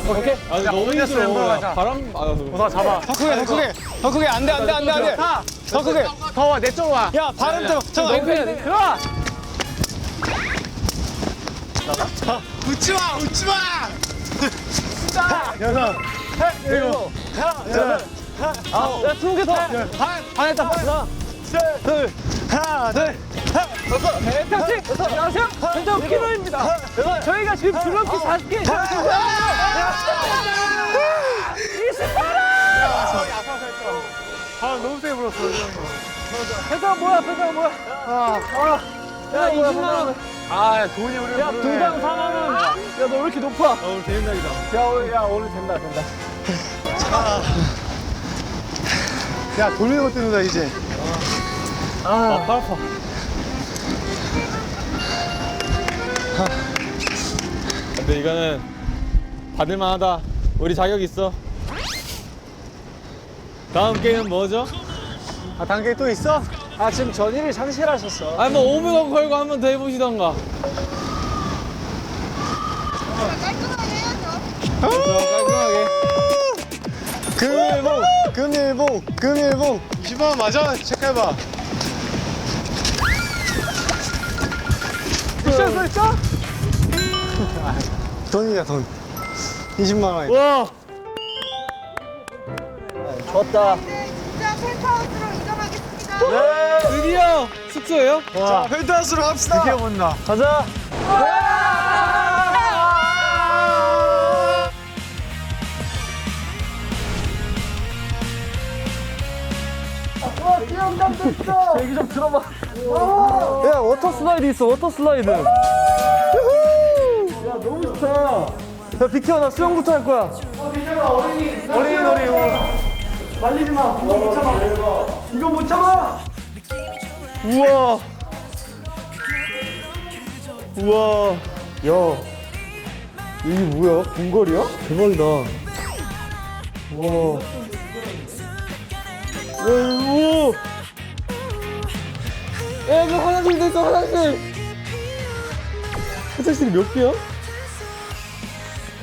오케이. 아, 너무 힘들어. 가자. 바람 맞아서. 더 잡아. 더 크게, 더 크게. 더 크게. 안 돼, 안 돼, 안 돼, 안 돼. 더 크게. 더 와, 내 쪽으로 와. 야, 발음 좀. 잠깐. 들어와. 웃지 마, 웃지 마. 여섯, 일곱, 여덟, 아홉. 야, 20개 더. 반 했다. 하나, 둘, 하나, 둘. 백탁식. 안녕하세요. 전정 키로입니다. 저희가 지금 줄넘기 40개. 28원! 아, 너무 세게 불었어. 배당 뭐야, 배당 뭐야? 야, 20만 원. 아, 돈이 우리. 야, 두당 4만 원. 야, 너 왜 이렇게 높아? 오늘 되는 날이다. 야, 오늘 된다. 야, 돌리는 것 때문에 이제. 아, 팔 아파. 근데 이거는 받을만하다. 우리 자격 있어. 다음 게임은 뭐죠? 아, 단계 또 있어? 아, 지금 전의를 상실하셨어. 아니 뭐 500원 걸고 한 번 더 해보시던가. 그렇죠, 깔끔하게. 금일봉. 20만 원 맞아? 체크해봐. 미션 설정? 돈이야, 돈. 20만 원. 와, 좋다. 네, 진짜 펜트하우스로 이동하겠습니다. 드디어 숙소예요? 자, 펜트하우스로 갑시다. 드디어 본다. 가자. 얘기 좀 들어봐. 야, 워터 슬라이드 있어, 워터 슬라이드. 야, 너무 좋다. 야, 비켜, 나 수영부터 할 거야. 어린이 놀이. 말리지 마. 이거 못 참아. 이거 못 참아. 우와. 우와. 야. 이게 뭐야? 궁궐이야? 대박이다. 우와. 야, 우와. 야, 그 화장실 됐어, 화장실. 화장실이 몇 개야?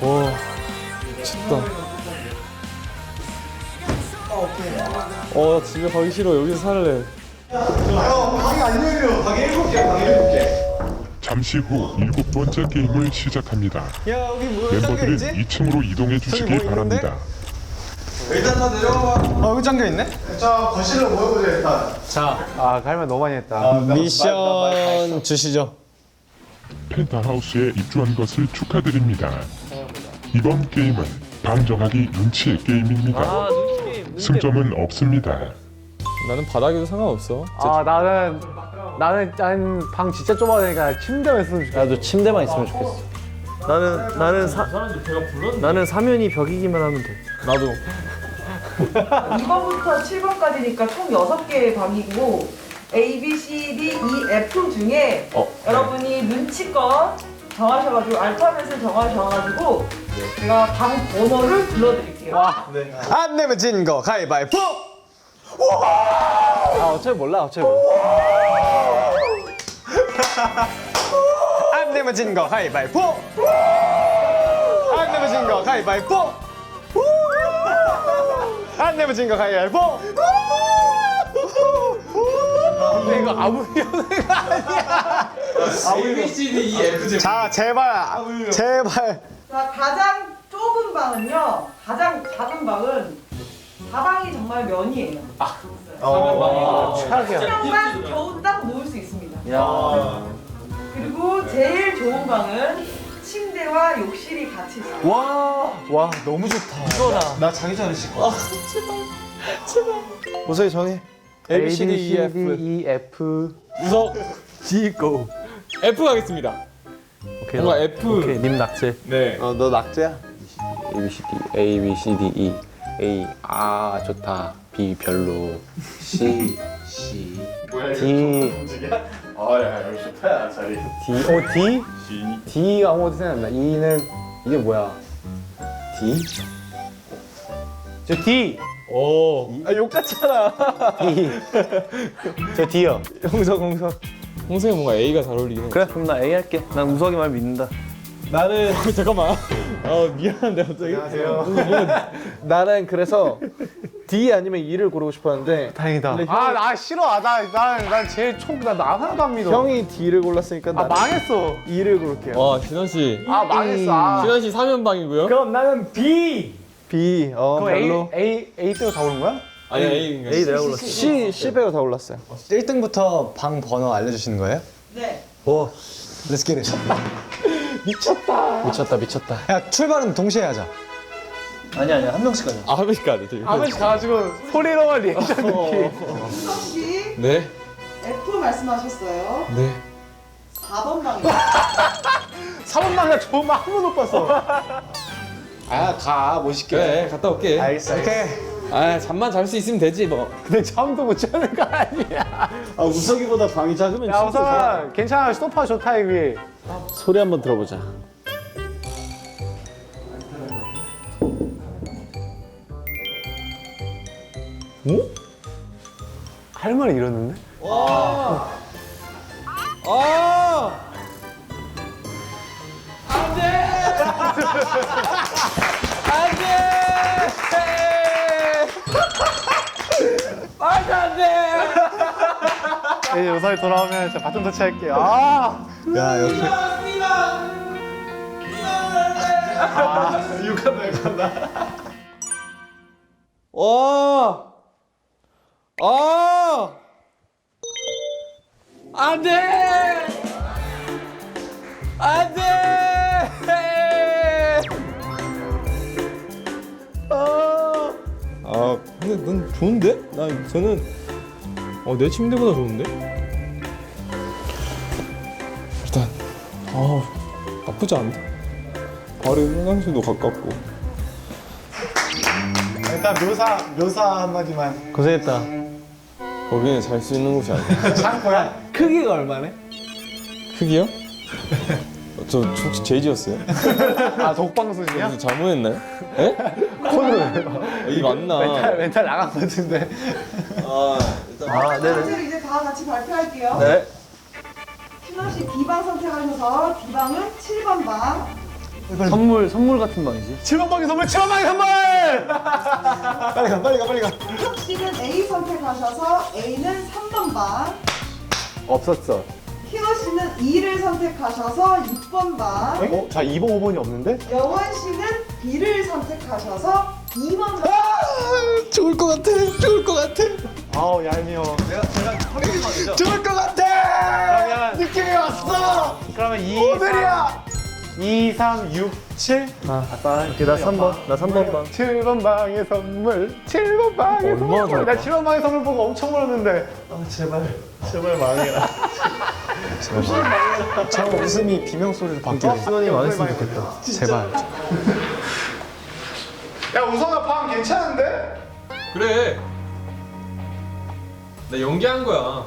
와, 미쳤다. 집에 가기 싫어. 여기서 살래. 잠시 후 7번째 게임을 시작합니다. 야, 여기 뭐야? 멤버들은 짱겨 있지? 2층으로 이동해 주시기 뭐 있는데? 바랍니다. 여기 짱겨 있네? 자, 거실로 모여보자, 일단. 아, 갈면 너무 많이 했다. 미션 주시죠. 펜트하우스에 입주한 것을 축하드립니다. 이번 게임은 방 정하기 눈치 게임입니다. 승점은 없습니다. 나는 바닥에도 상관없어. 아, 나는 방 진짜 좁아야 되니까 침대만 있으면 좋겠어. 나도 침대만 있으면 좋겠어. 나는 사면이 벽이기만 하면 돼. 나도. 2번부터 7번까지니까 총 6개의 방이고 A, B, C, D, E, F 중에 여러분이 눈치껏 정하셔가지고 알파벳을 정하셔가지고 제가 방 번호를 불러드릴게요. 안 내면 진 거 가위바위보! 아, 어차피 몰라. 안 내면 진 거 가위바위보! 안 내면 진 거 가위바위보! 안 내면 진 거 가위바위보! 근데 이거 아무 연애가 아니야. A, B, C, D, E, F, G. 자, 제발. 자, 가장 좁은 방은요, 가장 작은 방은 가방이 정말 면이에요. 최악이야. 수영만 겨우 딱 놓을 수 있습니다. 야. 그리고 제일 좋은 방은 침대와 욕실이 같이 있어요. 와, 너무 좋다. 이거다. 나 자기 전에 씻고. 보석이 정해. A, B, C, D, E, F. E, F. 우석 G, go. F 가겠습니다. 오케이. 뭔가 F. 오케이, 님 낙제. 네. 너 낙제야? A, B, C, D, E. A, 좋다. B, 별로. C, D. D? D 아무것도 생각 안 나. E는 이게 뭐야? D? 저 D. 오. 욕 같잖아. D. 저 D요. 홍석. 홍석이 뭔가 A가 잘 어울리긴 해. 그래, 그럼 나 A 할게. 난 우석이 말 믿는다. 나는 잠깐만. 미안한데 갑자기. 나는 그래서 D 아니면 E를 고르고 싶었는데 다행이다. 근데 아 싫어. 난 제일 나 하나도 안 믿어. 형이 D를 골랐으니까 나는 망했어. E를 고를게요. 와 신원 씨. 망했어. 신원 씨 3연방이고요. 그럼 나는 B. B. 별로. A 때로 다 오른 거야? 아니 A. A 내가 골랐어. C 배로 다 올랐어요. 1등부터 방 번호 알려주시는 거예요? 네. Let's get it. 미쳤다. 야 출발은 동시에 하자. 한 명씩 가자. 한 번씩 가야 돼. 저기. 아버지 가가지고 소리로만 리액션 느낌. 수성 씨 네. F 말씀하셨어요. 네. 4번 방이요. 3번방이나 좋은 말 한 번도 못 봤어. 가 멋있게. 그래 갔다 올게. 알겠어. 오케이. 잠만 잘 수 있으면 되지 뭐. 근데 잠도 못 자는 거 아니야. 우석이보다 방이 작으면 야 우선 괜찮아. 소파 좋다 여기. 소리 한번 들어보자. 할 말을 잃었는데? 이제 우선이 돌아오면 진짜 바톤 터치할게. 야 역시. 근데 넌 좋은데? 저는 내 침대보다 좋은데? 일단 나쁘지 않다. 바로 화장실도 가깝고. 일단 묘사 한마디만. 고생했다. 거기는 잘 수 있는 곳이 아니야. 창고야? 크기가 얼마네? 크기요? 저 혹시 제이지였어요? 아 독방수지야? 무슨 잘못했나요? 에? 콘으로 이 맞나? 멘탈 나간 것 같은데. 문제를 이제 다 같이 발표할게요. 네. 신원 씨 D방 선택하셔서 D방은 7번 방. 선물 같은 방이지. 7번방에 선물! 7번방에 선물! 빨리 가. 수석 씨는 A 선택하셔서 A는 3번 방. 없었어. 희원 씨는 E를 선택하셔서 6번 방. 자 2번 5번이 없는데? 영원 씨는 B를 선택하셔서 2번 방. 죽을 것 같아. 아우 얄미워. 죽을 것 같아. 느낌이 왔어. 그러면 2, 3, 6, 7? 아빠, 이렇게 나 3번. 나 3번 방. 7번 방의 선물. 7번 방의 얼마나 선물. 나 잘했다. 7번 방의 선물 보고 엄청 울었는데. 제발 망해라. 저 웃음이 비명 소리로 바뀌네. 신원이 망했으면 좋겠다. 제발. 야 우성아 방 괜찮은데? 그래. 나 연기한 거야.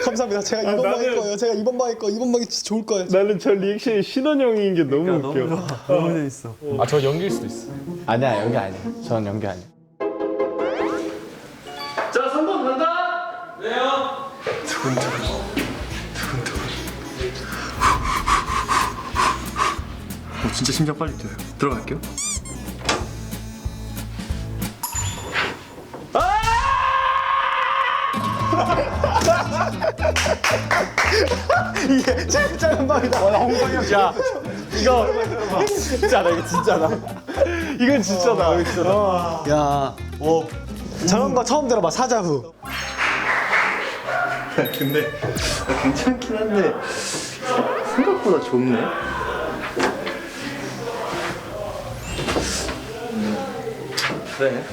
감사합니다. 제가 2번 방일 거예요. 제가 2번 방일 거. 2번 방이 진짜 좋을 거예요. 나는 저 리액션이 신원 형인 게 너무 웃겨. 너무 재밌어. 저 연기일 수도 있어. 아니야, 연기 아니야. 전 연기 아니야. 자, 3번 간다! 왜요? 진짜 심장 빨리 뛰어요. 들어갈게요. 이게 제일 짧은 방이다. 와, 나 홍성이 형. 야, 이거 진짜다, 이거 진짜다. 이건 진짜다. 야, 저런 거 처음 들어봐. 사자후. 근데 괜찮긴 한데 생각보다 좋네. 그래.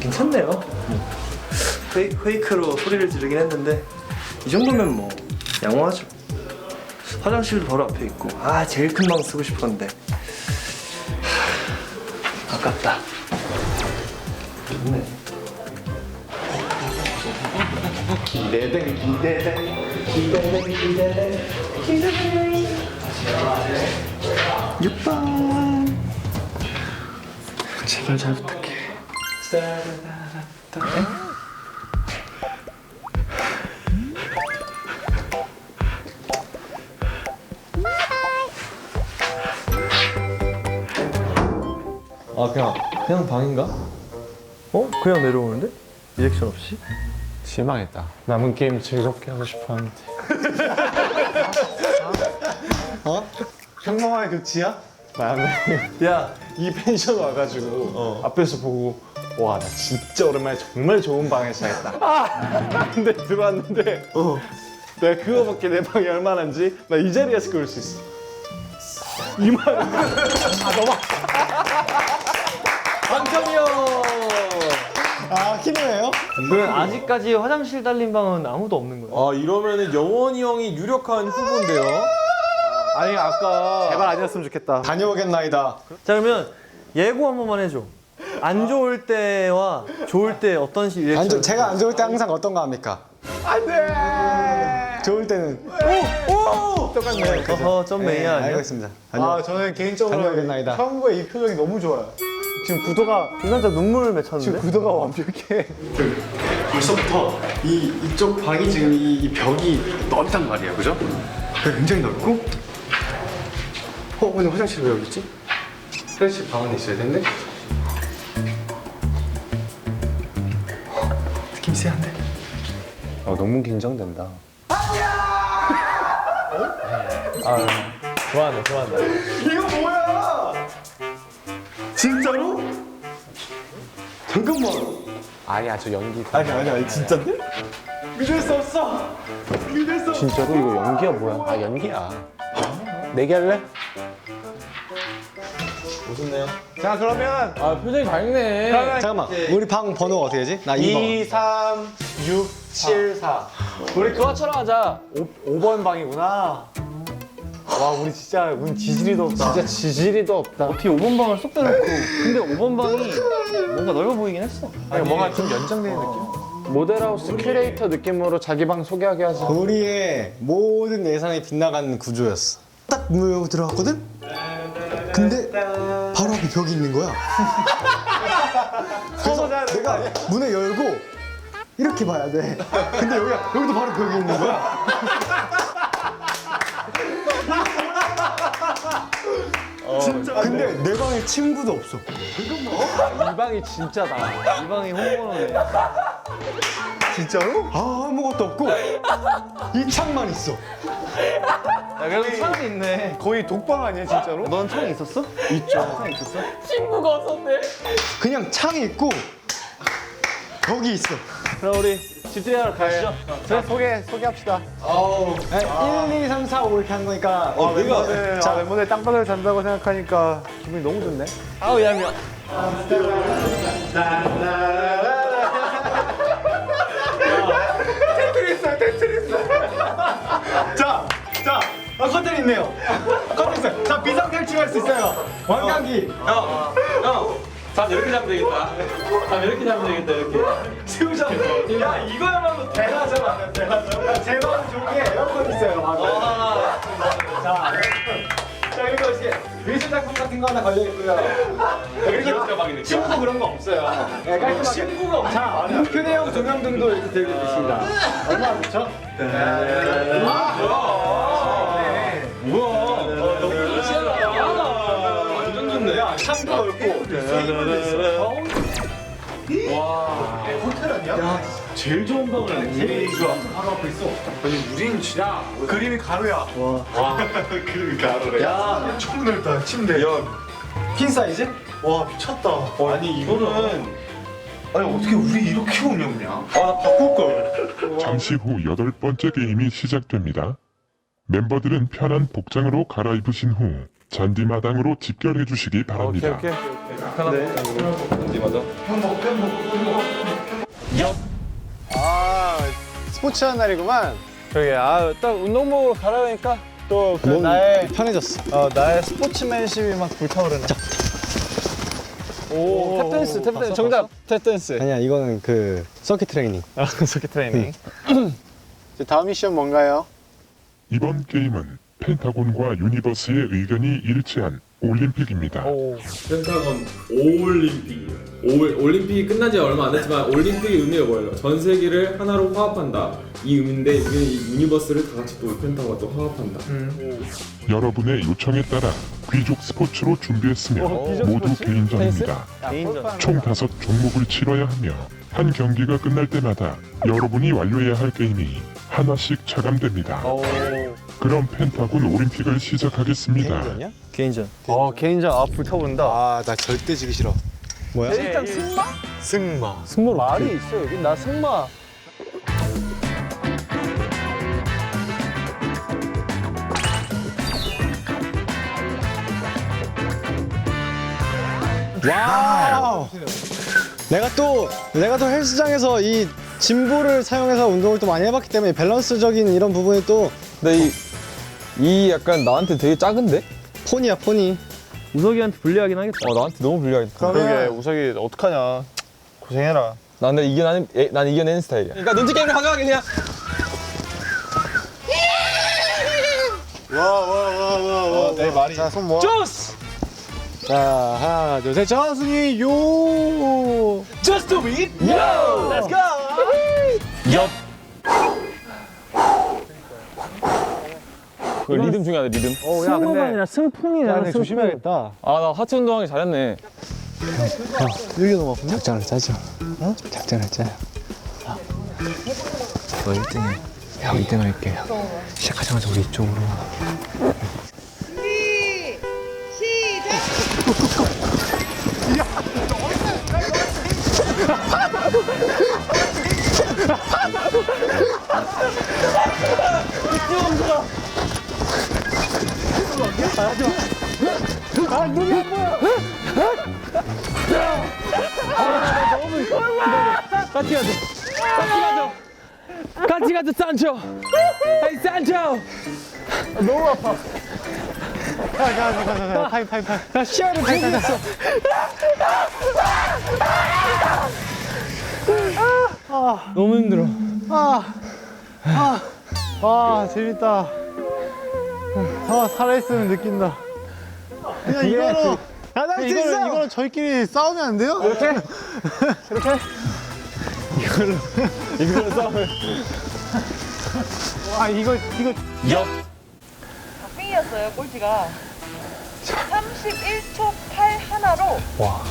괜찮네요. 페이크로 소리를 지르긴 했는데 이 정도면 뭐 양호하죠. 화장실도 바로 앞에 있고 제일 큰 방 쓰고 싶었는데 아깝다. 좋네. 육방 제발 잘 부탁해. 그냥 방인가? 그냥 내려오는데? 리액션 없이? 실망했다. 남은 게임 즐겁게 하고 싶었는데. 평범하게 교치야? 나는 야, 이 펜션 와가지고 앞에서 보고 와 나 진짜 오랜만에 정말 좋은 방에 자겠다. 근데 들어왔는데 내가 그거밖에 내 방이 얼마나인지 나 이 자리에서 그럴 수 있어. 방점이요. 키네요? 그러면 아직까지 화장실 달린 방은 아무도 없는 거예요? 이러면은 영원이 형이 유력한 후보인데요. 아니 아까 제발 아니었으면 좋겠다. 다녀오겠나이다. 자, 그러면 예고 한 번만 해줘. 안 좋을 때와 좋을 때 어떤 리액션? 제가 안 좋을 때 항상 어떤 거 합니까? 안돼. 좋을 때는 똑같네. 어허, 좀 메이야 아니야? 알겠습니다. 저는 개인적으로 다녀오겠나이다. 형부의 이 표정이 너무 좋아요. 지금 구도가 이 남자 눈물을 맺혔는데? 지금 구도가 완벽해. 벌써부터 이쪽 방이 지금 이 벽이 넓단 말이에요, 그죠? 굉장히 넓고. 근데 화장실 왜 여기 있지? 화장실 방 안에 있어야 되는데. 느낌 세한데. 너무 긴장된다. 좋아한다. 이거 뭐야? 진짜로? 잠깐만. 아니야 저 연기. 아니 진짜인데? 믿을 수 없어. 믿을 수 없어. 진짜로 이거 연기야 뭐야? 연기야. 내기할래? 웃었네요. 자 그러면 표정이 밝네. 잠깐만. 우리 방 번호가 어떻게 되지? 나 2번. 2, 3, 6, 7, 4. 우리 그거처럼 하자. 5번 방이구나. 와 우리 진짜 운 지지리도 없다. 진짜 지지리도 없다. 어떻게 5번 방을 쏙 빼놓고. 근데 5번 방이 뭔가 넓어 보이긴 했어. 아니, 뭔가 좀 연장되는 느낌? 모델하우스 큐레이터 느낌으로 자기 방 소개하게 하자. 우리의 모든 예상이 빗나간 구조였어. 딱 문을 열고 들어갔거든? 근데 바로 앞에 벽이 있는 거야. 그래서 내가 문을 열고 이렇게 봐야 돼. 근데 여기도 바로 벽이 있는 거야. 진짜. 근데 내 방에 친구도 없어. 이 방이 진짜다. 이 방이 홍보로네. 진짜로? 아무것도 없고 이 창만 있어. 야, 그래도 창이 있네. 거의 독방 아니야 진짜로? 넌 창이 있었어? 있죠. 창 있었어? 그냥 창이 있고 벽이 있어. 그럼 우리 집들이하러 가시죠. 자 소개합시다. 1, 2, 3, 4, 5 이렇게 한 거니까. 멤버들 땅바닥을 잔다고 생각하니까 기분이 너무 좋네. 아우, 얄미워. 자, 커튼 있네요. 커튼 있어요. 자, 비상 탈출할 수 있어요. 왕관기. 잠 이렇게 자면 되겠다. 이렇게. 세우자. 야, 이거야말로 대낮잖아. 제 방은 좋은 게 에어컨 있어요. 자, 그리고 이렇게 밀수작품 같은 거 하나 걸려 있고요. 그리고 친구 그런 거 없어요. 네, 깔끔하게. 친구가 없어. 자, 휴대용 조명등도 이렇게 들고 계십니다. 얼마나 좋죠? 완전 좋네. 야, 창도 넓고. 호텔 아니야? 야, 제일 좋은 방을 하네. 제일 좋아. 바로 앞에 있어. 아니, 우린 진짜 그림이 가루야. 그림이 가루래. 야, 엄청 넓다. 침대. 야, 퀸 사이즈? 와, 미쳤다. 아니 이거는 어떻게 우리 이렇게 운영냐? 나 바꿀 걸. 잠시 후 8번째 게임이 시작됩니다. 멤버들은 편한 복장으로 갈아입으신 후 잔디마당으로 집결해 주시기 바랍니다. 아, 스포츠하는 날이구만. 그러게 딱 운동복으로 갈아입으니까 또 그 몸이 나의 편해졌어. 나의 스포츠맨십이 막 불타오르네. 오 탭댄스 탭댄스 정답 탭댄스. 아니야, 이거는 그 서킷 트레이닝. 서킷 트레이닝. 이제 다음 미션 뭔가요? 이번 게임은 펜타곤과 유니버스의 의견이 일치한 올림픽입니다. 펜타곤 올림픽이에요. 올림픽이 끝난 지 얼마 안 됐지만 올림픽의 의미가 뭐예요? 전 세계를 하나로 화합한다. 이 의미인데 우리는 이 유니버스를 다 같이 또 펜타곤과 또 화합한다. 여러분의 요청에 따라 귀족 스포츠로 준비했으며 귀족 모두 스포츠? 개인전입니다. 총 5종목을 치러야 하며 한 경기가 끝날 때마다 여러분이 완료해야 할 게임이 하나씩 차감됩니다. 그럼 펜타곤 올림픽을 시작하겠습니다. 개인전. 개인전 불타오른다. 아, 나 절대 지기 싫어. 뭐야? 일단 승마? 승마. 승마로 말이 있어 여기. 나 승마. 와우. 내가 또 헬스장에서 이 짐볼을 사용해서 운동을 또 많이 해봤기 때문에 밸런스적인 이런 부분이 또 근데 이 약간 나한테 되게 작은데? 폰이야, 폰이. 우석이한테 불리하긴 하겠다. 나한테 너무 불리하겠다. 그러게 우석이 어떡하냐. 고생해라. 난 이겨내는 스타일이야. 그러니까 눈치 게임을 가져가게 그냥. 와. 내 말이. 자, 손 모아. 조스! 자, 하나, 둘, 셋. 저승이 요. Just do it! Yo! Let's go! 엽. 그 리듬 중요하다 리듬. 승무가 아니라 승풍이잖아. 근데 조심해야겠다. 나 하체 운동하기 잘했네. 여기 너무 아픈데? 작전을 짜죠. 어? 작전을 짜요. 너 1등해. 형 1등 할게. 시작하자마자 우리 이쪽으로. 같이 가자 산초. 아이 산초. 너무 아파. 가. 타임. 나 시야를 포기했어. 너무 힘들어. 재밌다. 살아있으면 느낀다. 그냥 이거로. 이거는 저희끼리 싸우면 안 돼요? 이렇게? 이걸로 싸움을. 와, 이거. 빙이었어요 꼴찌가. 31초 81로. 와.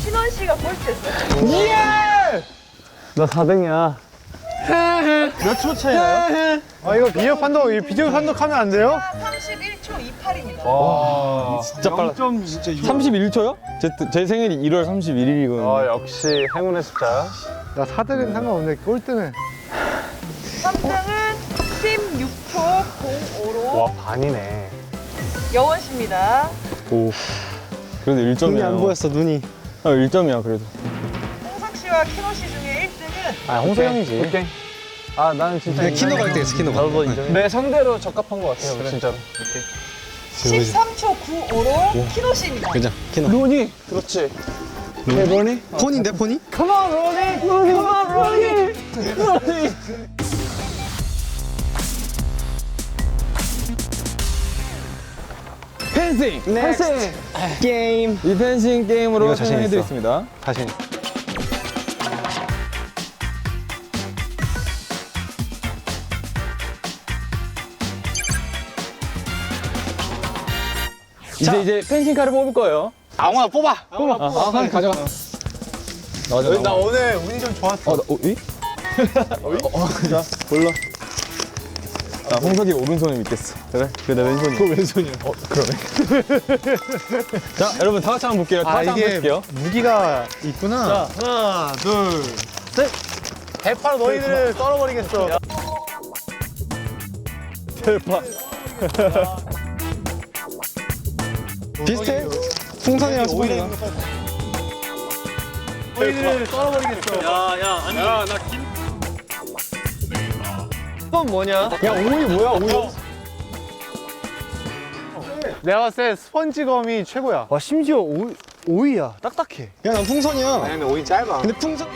신원 씨가 꼴찌했어요. 나 4등이야. 몇 초 차이나요? 이거 비디오 판독하면 안 돼요? 31초 28입니다. 와, 진짜 빨라. 31초요? 제 생일이 1월 31일이거든요. 역시 행운의 숫자야. 나 4등은 상관없는데 꼴등은. 3등은 16초 05로 와, 반이네. 여원 씨입니다. 오. 그래도 1점이야. 눈이 안 보였어, 눈이. 1점이야 그래도. 홍석 씨와 키노 씨 중에 1등은 홍석형이지. 오케이. 나는 진짜. 키노가 1등했어, 키노가. 나도 인정. 내 상대로 적합한 것 같아요, 진짜로. 13초 95로 키노 씨입니다. 그죠, 키노. 로니. 그렇지. 로니? 폰인데, 폰이? Come on, 로니. Come on, 로니. 로니. 펜싱. 펜싱. 게임. 이 펜싱 게임으로 이거 자신 설명해드리겠습니다. 다시. 이제 펜싱 칼을 뽑을 거예요. 아무나 뽑아. 칼 가져가. 나 오늘 운이 좀 좋았어. 이? 자, 몰라. 나 홍석이 오른손을 믿겠어. 그래 내 왼손이야. 그거 왼손이야. 그러네. 자, 여러분 다 같이 한번 볼게요. 다 같이 한번 볼게요. 무기가 있구나. 자, 하나, 둘, 셋. 대파로 너희들을 썰어버리겠어. 대박. 비슷해? 풍선이랑 스펀지가. 오이를 썰어버리겠어. 이건 뭐냐? 야, 오이 뭐야, 오이? 내가 봤을 때 스펀지검이 최고야. 와 심지어 오이야. 딱딱해. 야, 난 풍선이야. 근데 오이 짧아. 근데 풍선.